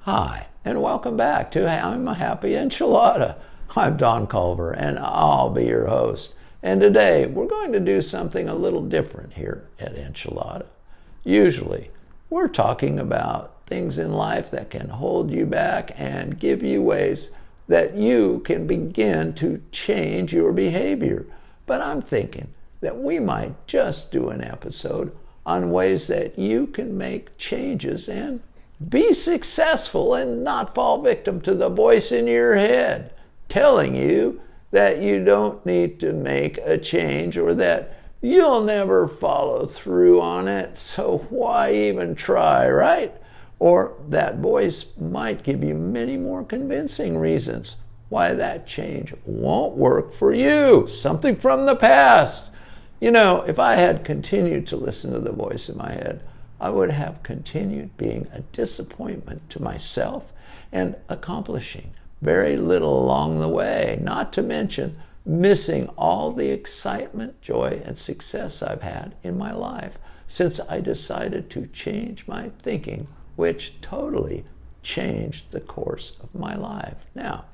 Hi, and welcome back to I'm a Happy Enchilada. I'm Don Culver, and I'll be your host. And today, we're going to do something a little different here at Enchilada. Usually, we're talking about things in life that can hold you back and give you ways that you can begin to change your behavior. But I'm thinking that we might just do an episode on ways that you can make changes and be successful and not fall victim to the voice in your head telling you that you don't need to make a change or that you'll never follow through on it, so why even try, right? Or that voice might give you many more convincing reasons why that change won't work for you, something from the past. You know, if I had continued to listen to the voice in my head, I would have continued being a disappointment to myself and accomplishing very little along the way, not to mention missing all the excitement, joy, and success I've had in my life since I decided to change my thinking, which totally changed the course of my life. Now,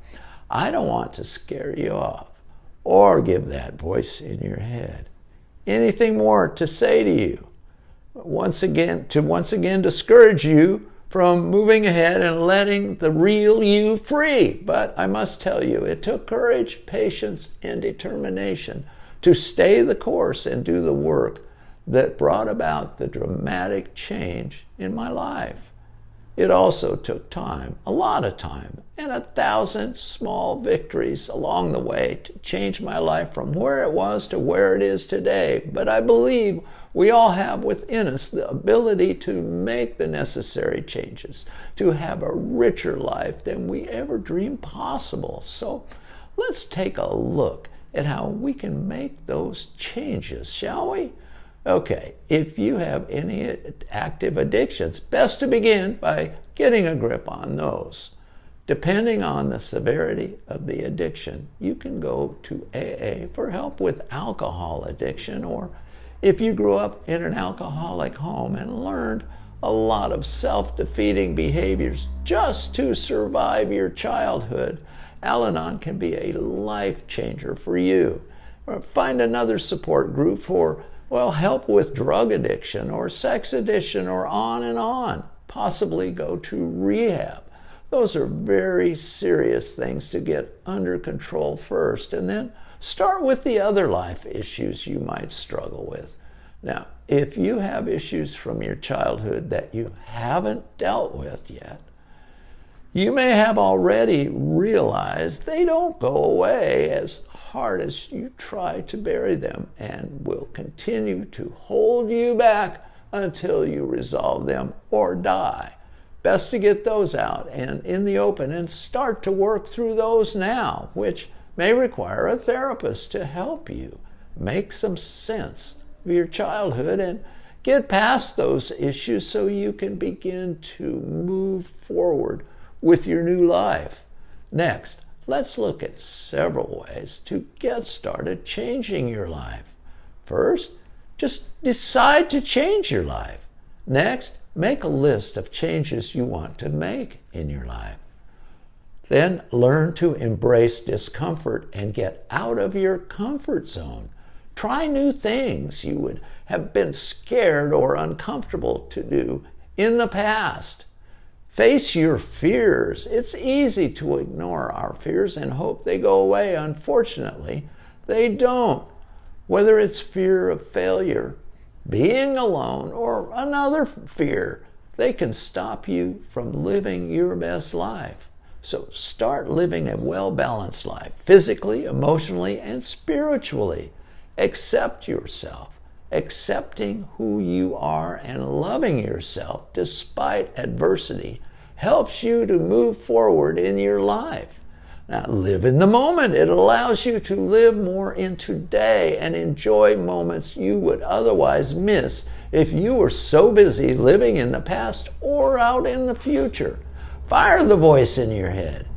I don't want to scare you off or give that voice in your head anything more to say to you. Once again discourage you from moving ahead and letting the real you free. But I must tell you, it took courage, patience, and determination to stay the course and do the work that brought about the dramatic change in my life. It also took time, a lot of time, and 1,000 small victories along the way to change my life from where it was to where it is today. But I believe we all have within us the ability to make the necessary changes, to have a richer life than we ever dreamed possible. So let's take a look at how we can make those changes, shall we? Okay, if you have any active addictions, best to begin by getting a grip on those. Depending on the severity of the addiction, you can go to AA for help with alcohol addiction, or if you grew up in an alcoholic home and learned a lot of self-defeating behaviors just to survive your childhood, Al-Anon can be a life changer for you. Or find another support group for help with drug addiction or sex addiction or on and on. Possibly go to rehab. Those are very serious things to get under control first, and then start with the other life issues you might struggle with. Now, if you have issues from your childhood that you haven't dealt with yet, you may have already realized they don't go away as hard as you try to bury them and will continue to hold you back until you resolve them or die. Best to get those out and in the open and start to work through those now, which may require a therapist to help you make some sense of your childhood and get past those issues so you can begin to move forward with your new life. Next, let's look at several ways to get started changing your life. First, just decide to change your life. Next, make a list of changes you want to make in your life. Then learn to embrace discomfort and get out of your comfort zone. Try new things you would have been scared or uncomfortable to do in the past. Face your fears. It's easy to ignore our fears and hope they go away. Unfortunately, they don't. Whether it's fear of failure, being alone, or another fear, they can stop you from living your best life. So start living a well-balanced life, physically, emotionally, and spiritually. Accept yourself. Accepting who you are and loving yourself despite adversity helps you to move forward in your life. Now, live in the moment. It allows you to live more in today and enjoy moments you would otherwise miss if you were so busy living in the past or out in the future. Fire the voice in your head.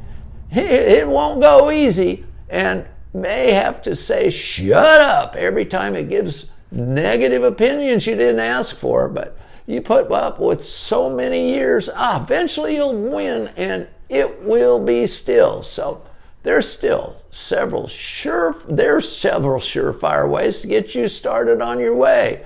It won't go easy and may have to say, shut up, every time it gives negative opinions you didn't ask for, but you put up with so many years, eventually you'll win and it will be still. So there's several surefire ways to get you started on your way.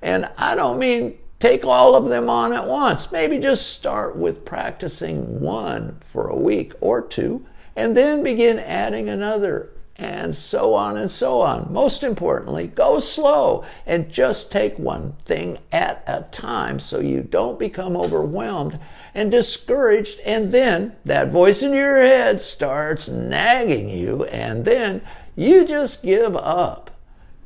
And I don't mean take all of them on at once. Maybe just start with practicing one for a week or two, and then begin adding another, and so on and so on. Most importantly, go slow and just take one thing at a time so you don't become overwhelmed and discouraged, and then that voice in your head starts nagging you, and then you just give up.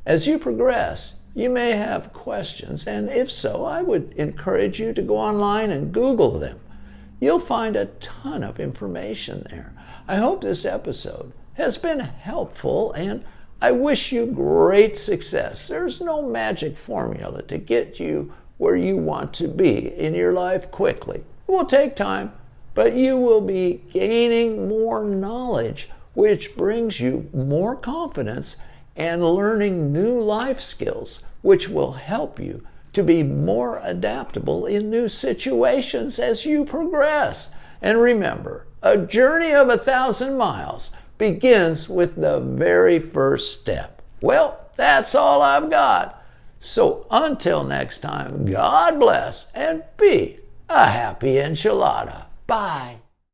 As you progress, you may have questions, and if so, I would encourage you to go online and Google them. You'll find a ton of information there. I hope this episode has been helpful, and I wish you great success. There's no magic formula to get you where you want to be in your life quickly. It will take time, but you will be gaining more knowledge, which brings you more confidence and learning new life skills, which will help you to be more adaptable in new situations as you progress. And remember, a journey of 1,000 miles begins with the very first step. Well, that's all I've got. So until next time, God bless and be a happy enchilada. Bye.